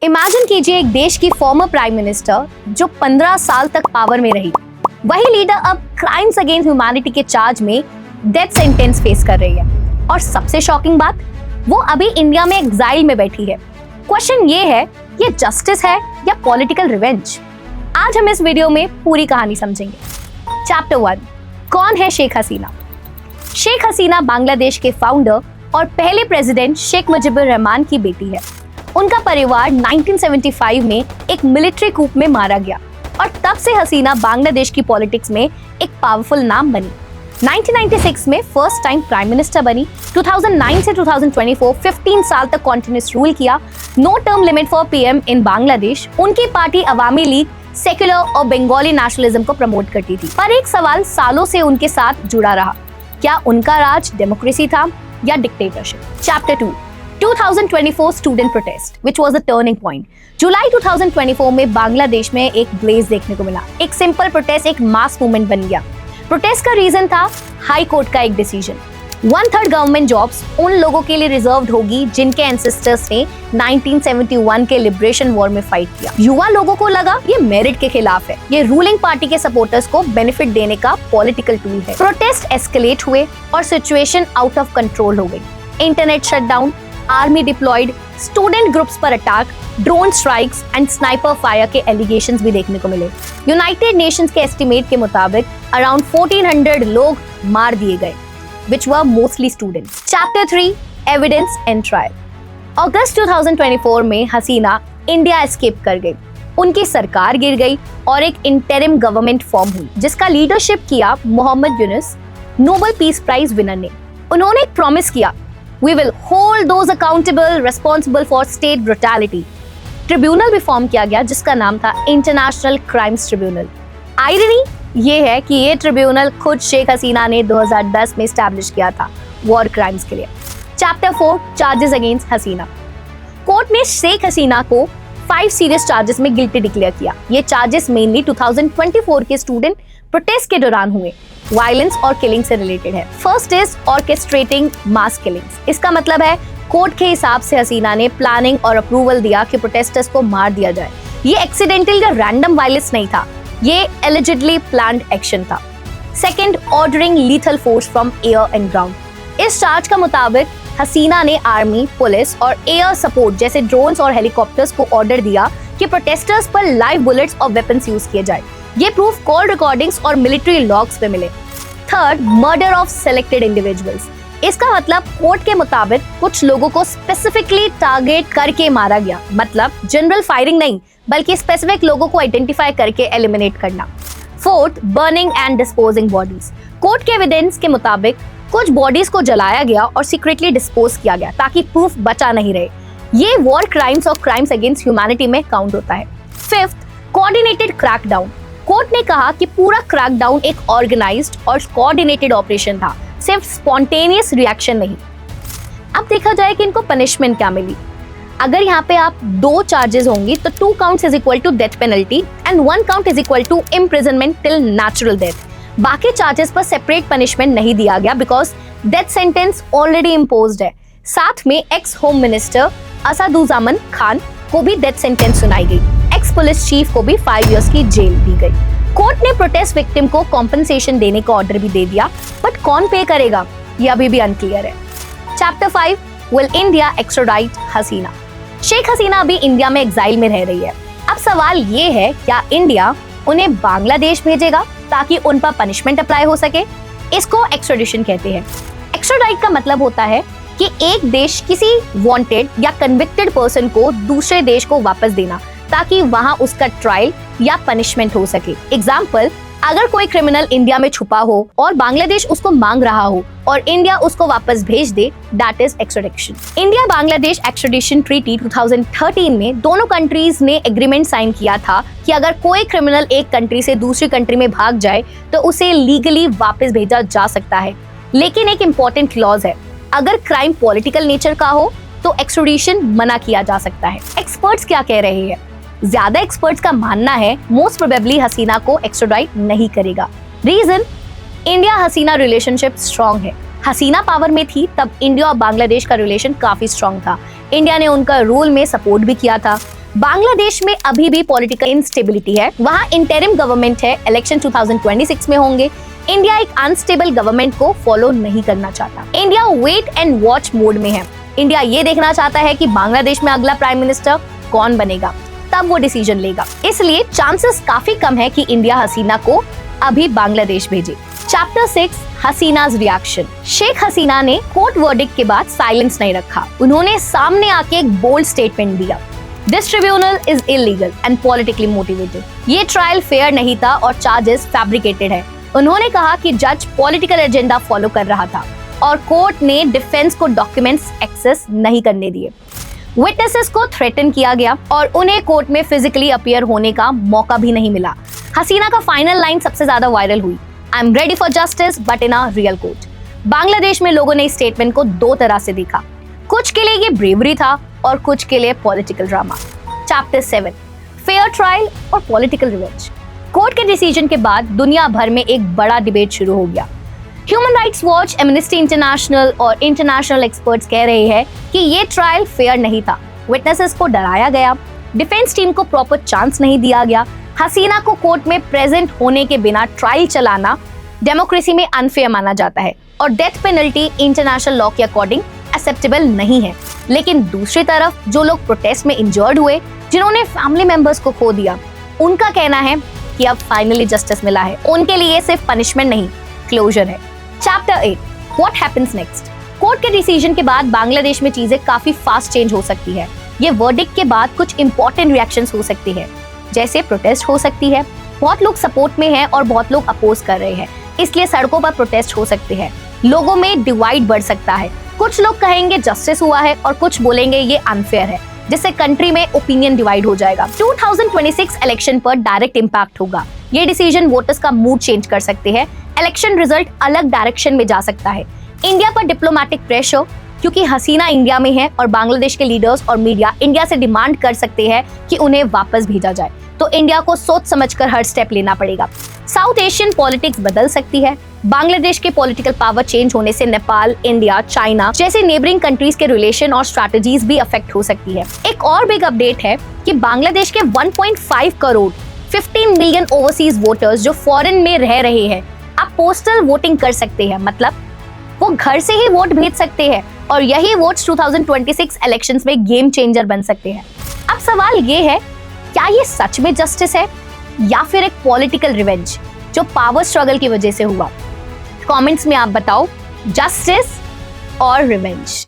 Imagine कीजिए एक देश की फॉर्मर प्राइम मिनिस्टर जो 15 साल तक पावर में रही, वही लीडर अब क्राइम्स अगेंस्ट ह्यूमैनिटी के चार्ज में डेथ सेंटेंस फेस कर रही है। और सबसे शॉकिंग बात, वो अभी इंडिया में एग्जाइल में बैठी है। क्वेश्चन ये है, ये जस्टिस है या पॉलिटिकल रिवेंज? आज हम इस वीडियो में पूरी कहानी समझेंगे। चैप्टर 1, कौन है शेख हसीना? शेख हसीना बांग्लादेश के फाउंडर और पहले प्रेसिडेंट शेख मुजीबुर रहमान की बेटी है। उनका परिवार 1975 में एक मिलिट्री कूप में मारा गया और तब से हसीना बांग्लादेश की पॉलिटिक्स में एक पावरफुल नाम बनी। 1996 में फर्स्ट टाइम प्राइम मिनिस्टर बनी। 2009 से 2024 15 साल तक कॉन्टिन्यूस रूल किया। No term limit for PM in Bangladesh. उनकी पार्टी अवामी लीग सेक्युलर और बंगाली नेशनलिज्म को प्रमोट करती थी। पर एक सवाल सालों से उनके साथ जुड़ा रहा, क्या उनका राज डेमोक्रेसी था या dictatorship? Chapter 2, 2024 student protest which was a turning point. जुलाई 2024 में बांग्लादेश में एक ब्लेज देखने को मिला। एक सिंपल प्रोटेस्ट एक मास मूवमेंट बन गया। प्रोटेस्ट का रीजन था हाई कोर्ट का एक डिसीजन। 1/3 गवर्नमेंट जॉब्स उन लोगों के लिए रिजर्व्ड होगी जिनके एंसेस्टर्स ने 1971 के लिबरेशन वॉर में फाइट किया। युवा लोगों को लगा ये मेरिट के खिलाफ है, ये रूलिंग पार्टी के सपोर्टर्स को बेनिफिट देने का पॉलिटिकल टूल है। प्रोटेस्ट एस्केलेट हुए और सिचुएशन आउट ऑफ कंट्रोल हो गई। Internet shutdown, army deployed, student groups पर attack, drone strikes and sniper fire के एलिगेशंस भी देखने को मिले। यूनाइटेड नेशंस के एस्टिमेट के मुताबिक अराउंड 1400 लोग मार दिए गए, which were mostly students. Chapter 3, Evidence and Trial. अगस्त 2024 में हसीना इंडिया एस्केप कर गई। उनकी सरकार गिर गई और एक इंटरिम गवर्नमेंट फॉर्म हुई जिसका लीडरशिप किया Mohammad Yunus, Nobel peace prize winner ने। उन्होंने एक प्रॉमिस किया, We will hold those accountable responsible for state brutality. Tribunal भी फॉर्म किया गया जिसका नाम था इंटरनेशनल क्राइम्स ट्रिब्यूनल। आयरनी ये है कि ये ट्रिब्यूनल खुद शेख हसीना ने 2010 में स्टैब्लिश किया था वॉर क्राइम्स के लिए। चैप्टर 4, चार्जेस अगेंस्ट हसीना। कोर्ट ने शेख हसीना को 5 सीरियस चार्जेस में गिल्टी डिक्लेयर किया। ये चार्जेस मेनली 2024 के स्टूडेंट प्रोटेस्ट के दौरान हुए वायलेंस और किलिंग से रिलेटेड है। First is orchestrating mass killings. इसका मतलब है कोर्ट के हिसाब से हसीना ने प्लानिंग और अप्रूवल दिया कि प्रोटेस्टर्स को मार दिया जाए। ये एक्सीडेंटल या रैंडम वायलेंस नहीं था, ये एलिजिडली प्लान्ड एक्शन था। Second, ordering lethal force from air and ground. इस चार्ज का मुताबिक हसीना ने आर्मी, पुलिस और एयर सपोर्ट जैसे ड्रोन्स और हेलीकॉप्टर्स को ऑर्डर दिया कि प्रोटेस्टर्स पर लाइव बुलेट्स और वेपन्स यूज किए जाए। ये प्रूफ कॉल रिकॉर्डिंग्स और मिलिट्री लॉग्स पे मिले। Third, murder of selected individuals. इसका मतलब कोर्ट के मुताबिक कुछ लोगों को स्पेसिफिकली टारगेट करके मारा गया, मतलब जनरल फायरिंग नहीं बल्कि स्पेसिफिक लोगों को आइडेंटिफाई करके एलिमिनेट करना। Fourth, burning and disposing bodies. Court के एविडेंस के मुताबिक कुछ बॉडीज को जलाया गया और सीक्रेटली डिस्पोज किया गया ताकि प्रूफ बचा नहीं रहे। ये वॉर क्राइम्स और क्राइम्स अगेंस्ट ह्यूमैनिटी में काउंट होता है। Fifth, coordinated crackdown. कोर्ट ने कहा कि पूरा क्रैकडाउन एक ऑर्गेनाइज्ड और कोऑर्डिनेटेड ऑपरेशन था, सिर्फ स्पॉन्टेनियस रिएक्शन नहीं। अब देखा जाए कि इनको पनिशमेंट क्या मिली। अगर यहाँ पे आप 2 चार्जेस होंगी तो 2 counts is equal to death penalty and 1 count is equal to imprisonment till natural death. बाकी चार्जेस पर सेपरेट पनिशमेंट नहीं दिया गया because death sentence already imposed है। साथ में ex home minister Asaduzzaman Khan को भी डेथ सेंटेंस सुनाई गई। एक्स पुलिस चीफ को भी 5 इयर्स की जेल दी गई। कोर्ट ने प्रोटेस्ट विक्टिम को कॉम्पनसेशन देने का ऑर्डर भी दे दिया, बट कौन पे करेगा ये अभी भी अनक्लियर है। चैप्टर 5, विल इंडिया एक्स्ट्राडाइट हसीना। शेख हसीना अभी इंडिया में एग्जाइल में रह रही है। अब सवाल ये है, क्या इंडिया उन्हें बांग्लादेश भेजेगा ताकि उन पर पनिशमेंट अप्लाई हो सके? इसको एक्स्ट्राडिशन कहते हैं। एक्स्ट्राडाइट का मतलब होता है कि एक देश किसी वांटेड या कन्विक्टेड पर्सन को दूसरे देश को वापस देना ताकि वहां उसका ट्रायल या पनिशमेंट हो सके। एग्जाम्पल, अगर कोई क्रिमिनल इंडिया में छुपा हो और बांग्लादेश उसको मांग रहा हो और इंडिया उसको वापस भेज दे, that is extradition. India Bangladesh extradition treaty 2013 में दोनों कंट्रीज ने एग्रीमेंट साइन किया था कि अगर कोई क्रिमिनल एक कंट्री से दूसरी कंट्री में भाग जाए तो उसे लीगली वापस भेजा जा सकता है। लेकिन एक इम्पोर्टेंट क्लॉज है, अगर क्राइम पॉलिटिकल नेचर का हो तो एक्स्ट्राडिशन मना किया जा सकता है। एक्सपर्ट्स क्या कह रहे हैं? ज्यादा एक्सपर्ट्स का मानना है मोस्ट प्रोबेबली हसीना को एक्स्ट्राडाइट नहीं करेगा। रीजन, इंडिया हसीना रिलेशनशिप स्ट्रॉन्ग है। हसीना पावर में थी तब इंडिया और बांग्लादेश का रिलेशन काफी स्ट्रॉन्ग था। इंडिया ने उनका रूल में सपोर्ट भी किया था। बांग्लादेश में अभी भी पॉलिटिकल इंस्टेबिलिटी है, वहाँ इंटरिम गवर्नमेंट है, इलेक्शन 2026 में होंगे। इंडिया एक अनस्टेबल गवर्नमेंट को फॉलो नहीं करना चाहता। India wait and watch mode में है। इंडिया ये देखना चाहता है कि बांग्लादेश में अगला प्राइम मिनिस्टर कौन बनेगा, तब वो डिसीजन लेगा। इसलिए चांसेस काफी कम है कि इंडिया हसीना को अभी बांग्लादेश भेजे। Chapter 6 Hasina's reaction. शेख हसीना ने कोर्ट वर्डिक्ट के बाद साइलेंस नहीं रखा। उन्होंने सामने आके एक बोल्ड स्टेटमेंट दिया। This tribunal is illegal and politically motivated. ये ट्रायल फेयर नहीं था और चार्जेस फैब्रिकेटेड है। उन्होंने कहा कि जज पॉलिटिकल एजेंडा फॉलो कर रहा था और कोर्ट ने डिफेंस को डॉक्यूमेंट्स एक्सेस नहीं करने दिए। विटनेसेस को थ्रेटन किया गया और उन्हें कोर्ट में फिजिकली अपीयर होने का मौका भी नहीं मिला। हसीना का फाइनल लाइन सबसे ज्यादा वायरल हुई, I am ready for justice but in a real court. Bangladesh में लोगों ने इस स्टेटमेंट को दो तरह से देखा। कुछ के लिए ये ब्रेवरी था और कुछ के लिए political drama. Chapter 7 fair trial और पॉलिटिकल रिवेंज। कोर्ट के डिसीजन के बाद दुनिया भर में एक बड़ा डिबेट शुरू हो गया। Human rights watch, amnesty international और इंटरनेशनल एक्सपर्ट्स कह रहे हैं कि ये ट्रायल फेयर नहीं था। विटनेसेस को डराया गया, डिफेंस टीम को प्रॉपर चांस नहीं दिया गया। हसीना को कोर्ट में प्रेजेंट होने के बिना ट्रायल चलाना डेमोक्रेसी में अनफेयर माना जाता है और डेथ पेनल्टी इंटरनेशनल लॉ के अकॉर्डिंग एक्सेप्टेबल नहीं है। लेकिन दूसरी तरफ जो लोग प्रोटेस्ट में इंजर्ड हुए, जिन्होंने फैमिली मेंबर्स को खो दिया, उनका कहना है कि अब फाइनली जस्टिस मिला है। उनके लिए सिर्फ पनिशमेंट नहीं, क्लोजर है। Chapter 8 what happens next. Court के डिसीजन के बाद बांग्लादेश में चीजें काफी फास्ट चेंज हो सकती है। ये वर्डिक्ट के बाद कुछ इंपॉर्टेंट रिएक्शंस हो सकती है, जैसे प्रोटेस्ट हो सकती है। बहुत लोग सपोर्ट में हैं और बहुत लोग अपोज कर रहे हैं, इसलिए सड़कों पर प्रोटेस्ट हो सकते हैं। लोगों में डिवाइड बढ़ सकता है। कुछ लोग कहेंगे जस्टिस हुआ है और कुछ बोलेंगे ये अनफेयर है, जिससे कंट्री में ओपिनियन डिवाइड हो जाएगा। 2026 इलेक्शन पर डायरेक्ट इम्पैक्ट होगा। ये डिसीजन वोटर्स का मूड चेंज कर सकते हैं। इलेक्शन रिजल्ट अलग डायरेक्शन में जा सकता है। इंडिया पर डिप्लोमेटिक प्रेशर, क्योंकि हसीना इंडिया में है और बांग्लादेश के लीडर्स और मीडिया इंडिया से डिमांड कर सकते हैं कि उन्हें वापस भेजा जाए, तो इंडिया को सोच समझकर हर स्टेप लेना पड़ेगा। साउथ एशियन पॉलिटिक्स बदल सकती है। बांग्लादेश के पॉलिटिकल पावर चेंज होने से नेपाल, इंडिया, चाइना जैसे नेबरिंग कंट्रीज के रिलेशन और स्ट्रैटेजीज भी अफेक्ट हो सकती है। एक और बिग अपडेट है कि बांग्लादेश के 1.5 करोड़ 15 मिलियन ओवरसीज वोटर्स जो फॉरेन में रह रहे हैं, अब पोस्टल वोटिंग कर सकते हैं। मतलब वो घर से ही वोट भेज सकते हैं और यही वोट्स 2026 इलेक्शंस में गेम चेंजर बन सकते हैं। अब सवाल ये है, क्या ये सच में जस्टिस है या फिर एक पॉलिटिकल रिवेंज जो पावर स्ट्रगल की वजह से हुआ? कमेंट्स में आप बताओ, जस्टिस और रिवेंज।